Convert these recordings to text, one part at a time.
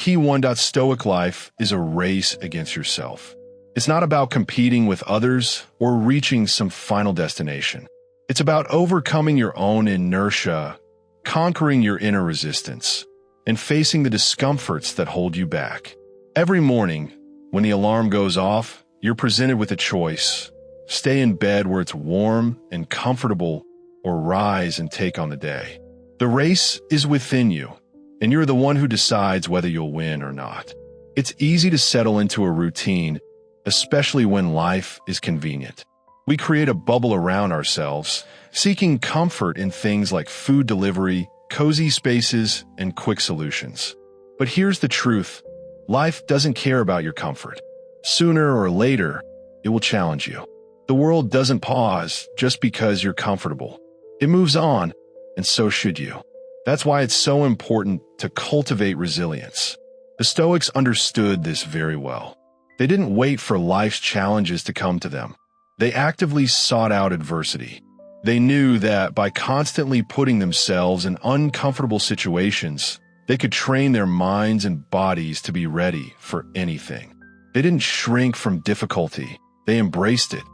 Key 1. Stoic life is a race against yourself. It's not about competing with others or reaching some final destination. It's about overcoming your own inertia, conquering your inner resistance, and facing the discomforts that hold you back. Every morning, when the alarm goes off, you're presented with a choice. Stay in bed where it's warm and comfortable, or rise and take on the day. The race is within you, and you're the one who decides whether you'll win or not. It's easy to settle into a routine, especially when life is convenient. We create a bubble around ourselves, seeking comfort in things like food delivery, cozy spaces, and quick solutions. But here's the truth. Life doesn't care about your comfort. Sooner or later, it will challenge you. The world doesn't pause just because you're comfortable. It moves on, and so should you. That's why it's so important to cultivate resilience. The Stoics understood this very well. They didn't wait for life's challenges to come to them. They actively sought out adversity. They knew that by constantly putting themselves in uncomfortable situations, they could train their minds and bodies to be ready for anything. They didn't shrink from difficulty. They embraced it.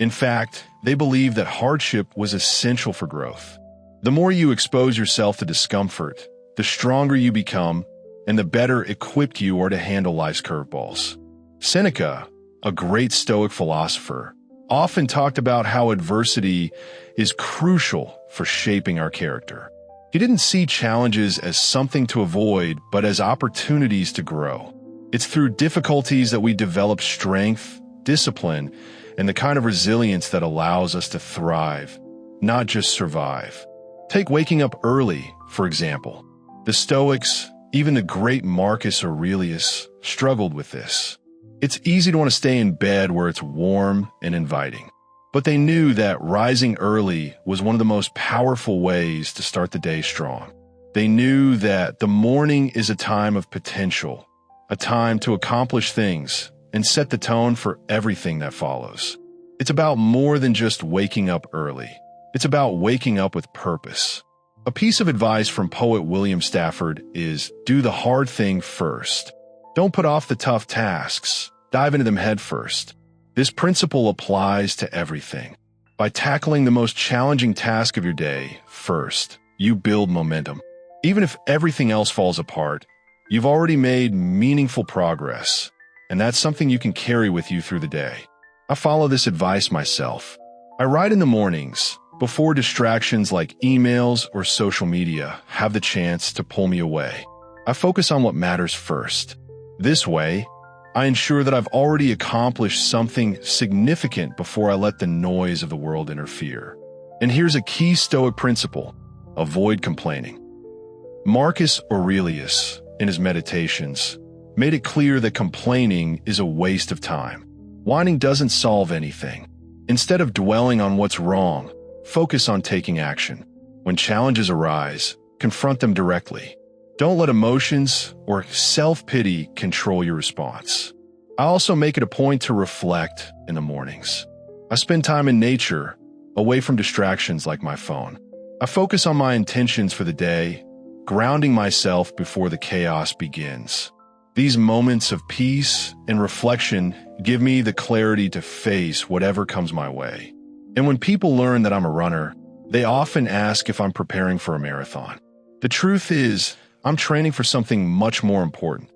In fact, they believed that hardship was essential for growth. The more you expose yourself to discomfort, the stronger you become, and the better equipped you are to handle life's curveballs. Seneca, a great Stoic philosopher, often talked about how adversity is crucial for shaping our character. He didn't see challenges as something to avoid, but as opportunities to grow. It's through difficulties that we develop strength, discipline, and the kind of resilience that allows us to thrive, not just survive. Take waking up early, for example. The Stoics, even the great Marcus Aurelius, struggled with this. It's easy to want to stay in bed where it's warm and inviting. But they knew that rising early was one of the most powerful ways to start the day strong. They knew that the morning is a time of potential, a time to accomplish things and set the tone for everything that follows. It's about more than just waking up early. It's about waking up with purpose. A piece of advice from poet William Stafford is do the hard thing first. Don't put off the tough tasks. Dive into them head first. This principle applies to everything. By tackling the most challenging task of your day first, you build momentum. Even if everything else falls apart, you've already made meaningful progress, and that's something you can carry with you through the day. I follow this advice myself. I write in the mornings, before distractions like emails or social media have the chance to pull me away. I focus on what matters first. This way, I ensure that I've already accomplished something significant before I let the noise of the world interfere. And here's a key Stoic principle: avoid complaining. Marcus Aurelius, in his Meditations, made it clear that complaining is a waste of time. Whining doesn't solve anything. Instead of dwelling on what's wrong, focus on taking action. When challenges arise, confront them directly. Don't let emotions or self-pity control your response. I also make it a point to reflect in the mornings. I spend time in nature, away from distractions like my phone. I focus on my intentions for the day, grounding myself before the chaos begins. These moments of peace and reflection give me the clarity to face whatever comes my way. And when people learn that I'm a runner, they often ask if I'm preparing for a marathon. The truth is, I'm training for something much more important: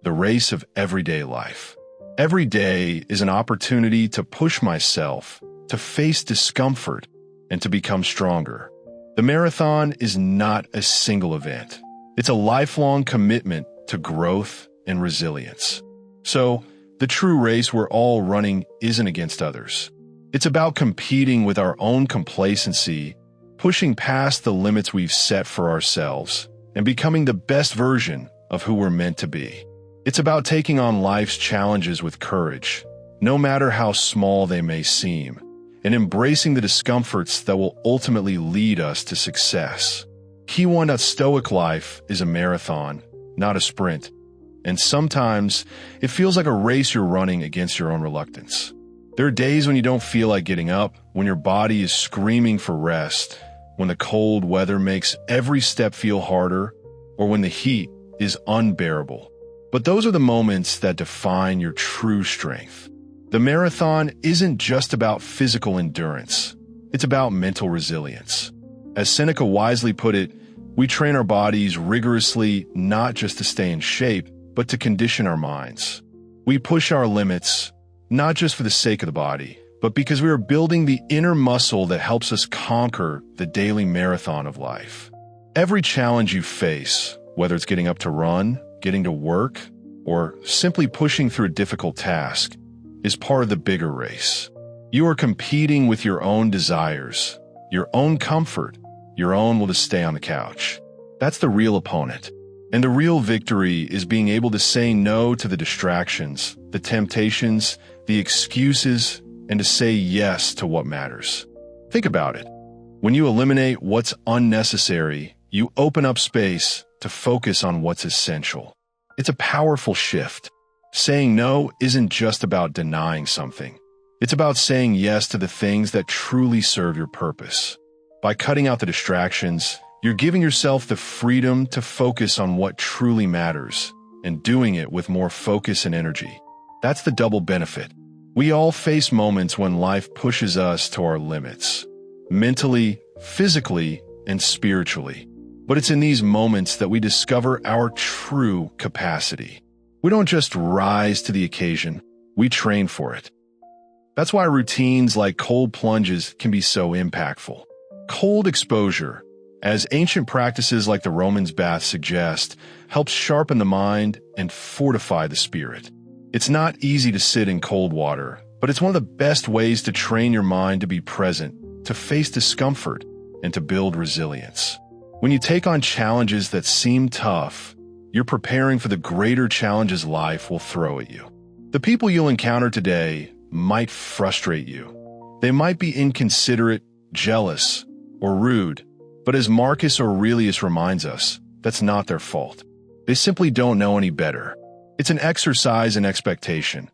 the race of everyday life. Every day is an opportunity to push myself, to face discomfort, and to become stronger. The marathon is not a single event. It's a lifelong commitment to growth and resilience. So, the true race we're all running isn't against others. It's about competing with our own complacency, pushing past the limits we've set for ourselves, and becoming the best version of who we're meant to be. It's about taking on life's challenges with courage, no matter how small they may seem, and embracing the discomforts that will ultimately lead us to success. Key 1. Stoic life is a marathon, not a sprint. And sometimes it feels like a race you're running against your own reluctance. There are days when you don't feel like getting up, when your body is screaming for rest, when the cold weather makes every step feel harder, or when the heat is unbearable. But those are the moments that define your true strength. The marathon isn't just about physical endurance. It's about mental resilience. As Seneca wisely put it, we train our bodies rigorously not just to stay in shape, but to condition our minds. We push our limits, not just for the sake of the body, but because we are building the inner muscle that helps us conquer the daily marathon of life. Every challenge you face, whether it's getting up to run, getting to work, or simply pushing through a difficult task, is part of the bigger race. You are competing with your own desires, your own comfort, your own will to stay on the couch. That's the real opponent. And the real victory is being able to say no to the distractions, the temptations, the excuses, and to say yes to what matters. Think about it. When you eliminate what's unnecessary, you open up space to focus on what's essential. It's a powerful shift. Saying no isn't just about denying something. It's about saying yes to the things that truly serve your purpose. By cutting out the distractions, you're giving yourself the freedom to focus on what truly matters and doing it with more focus and energy. That's the double benefit. We all face moments when life pushes us to our limits, mentally, physically, and spiritually. But it's in these moments that we discover our true capacity. We don't just rise to the occasion, we train for it. That's why routines like cold plunges can be so impactful. Cold exposure, as ancient practices like the Romans' bath suggest, helps sharpen the mind and fortify the spirit. It's not easy to sit in cold water, but it's one of the best ways to train your mind to be present, to face discomfort, and to build resilience. When you take on challenges that seem tough, you're preparing for the greater challenges life will throw at you. The people you'll encounter today might frustrate you. They might be inconsiderate, jealous, or rude, but as Marcus Aurelius reminds us, that's not their fault. They simply don't know any better. It's an exercise in expectation.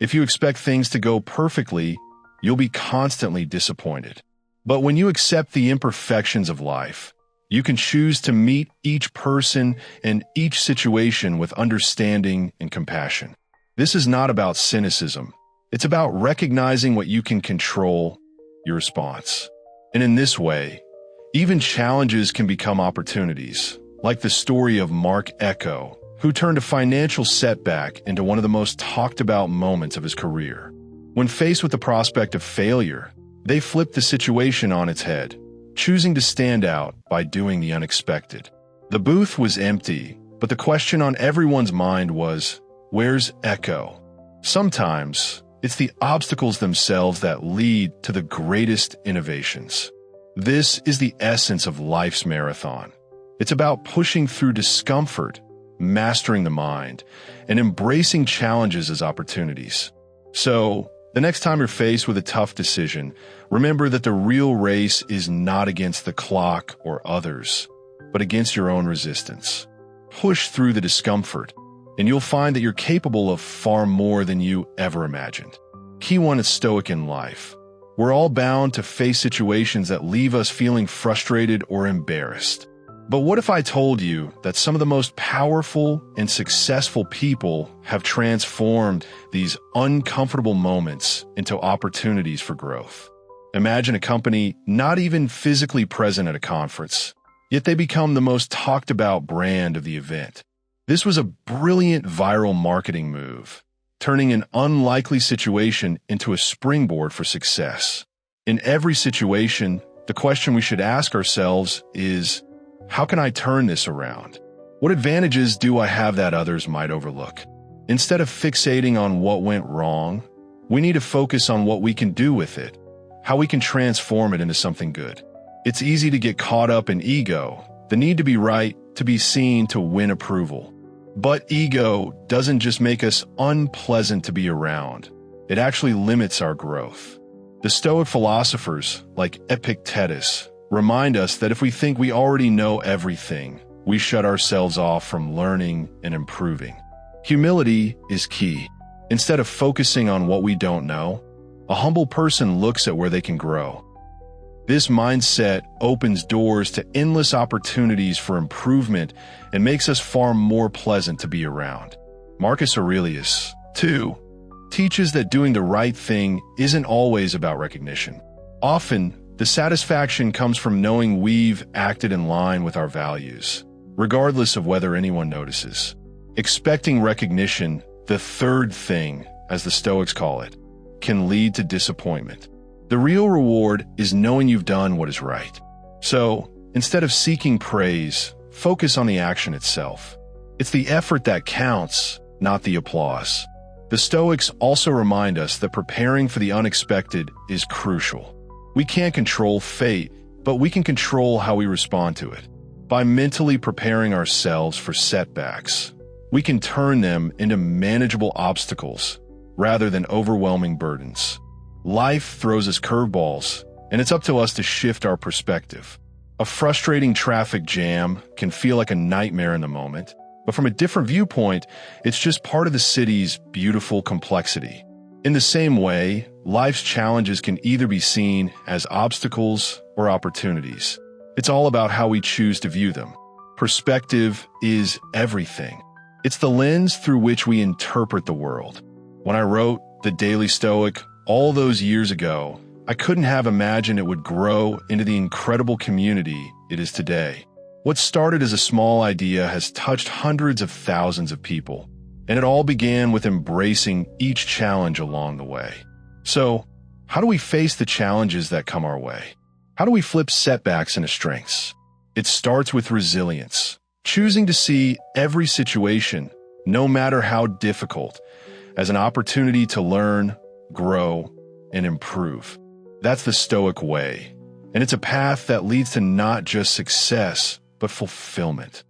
If you expect things to go perfectly, you'll be constantly disappointed. But when you accept the imperfections of life, you can choose to meet each person and each situation with understanding and compassion. This is not about cynicism. It's about recognizing what you can control, your response. And in this way, even challenges can become opportunities, like the story of Mark Echo, who turned a financial setback into one of the most talked about moments of his career. When faced with the prospect of failure, they flipped the situation on its head, choosing to stand out by doing the unexpected. The booth was empty, but the question on everyone's mind was, where's Echo? Sometimes, it's the obstacles themselves that lead to the greatest innovations. This is the essence of life's marathon. It's about pushing through discomfort, mastering the mind, and embracing challenges as opportunities. So, the next time you're faced with a tough decision, remember that the real race is not against the clock or others, but against your own resistance. Push through the discomfort, and you'll find that you're capable of far more than you ever imagined. Key one is Stoic in life. We're all bound to face situations that leave us feeling frustrated or embarrassed. But what if I told you that some of the most powerful and successful people have transformed these uncomfortable moments into opportunities for growth? Imagine a company not even physically present at a conference, yet they become the most talked about brand of the event. This was a brilliant viral marketing move, turning an unlikely situation into a springboard for success. In every situation, the question we should ask ourselves is, how can I turn this around? What advantages do I have that others might overlook? Instead of fixating on what went wrong, we need to focus on what we can do with it, how we can transform it into something good. It's easy to get caught up in ego, the need to be right, to be seen, to win approval. But ego doesn't just make us unpleasant to be around. It actually limits our growth. The Stoic philosophers, like Epictetus, remind us that if we think we already know everything, we shut ourselves off from learning and improving. Humility is key. Instead of focusing on what we don't know, a humble person looks at where they can grow. This mindset opens doors to endless opportunities for improvement and makes us far more pleasant to be around. Marcus Aurelius, too, teaches that doing the right thing isn't always about recognition. Often, the satisfaction comes from knowing we've acted in line with our values, regardless of whether anyone notices. Expecting recognition, the third thing, as the Stoics call it, can lead to disappointment. The real reward is knowing you've done what is right. So, instead of seeking praise, focus on the action itself. It's the effort that counts, not the applause. The Stoics also remind us that preparing for the unexpected is crucial. We can't control fate, but we can control how we respond to it. By mentally preparing ourselves for setbacks, we can turn them into manageable obstacles rather than overwhelming burdens. Life throws us curveballs, and it's up to us to shift our perspective. A frustrating traffic jam can feel like a nightmare in the moment, but from a different viewpoint, it's just part of the city's beautiful complexity. In the same way, life's challenges can either be seen as obstacles or opportunities. It's all about how we choose to view them. Perspective is everything. It's the lens through which we interpret the world. When I wrote The Daily Stoic all those years ago, I couldn't have imagined it would grow into the incredible community it is today. What started as a small idea has touched hundreds of thousands of people, and it all began with embracing each challenge along the way. So, how do we face the challenges that come our way? How do we flip setbacks into strengths? It starts with resilience, choosing to see every situation, no matter how difficult, as an opportunity to learn, grow, and improve. That's the Stoic way, and it's a path that leads to not just success, but fulfillment.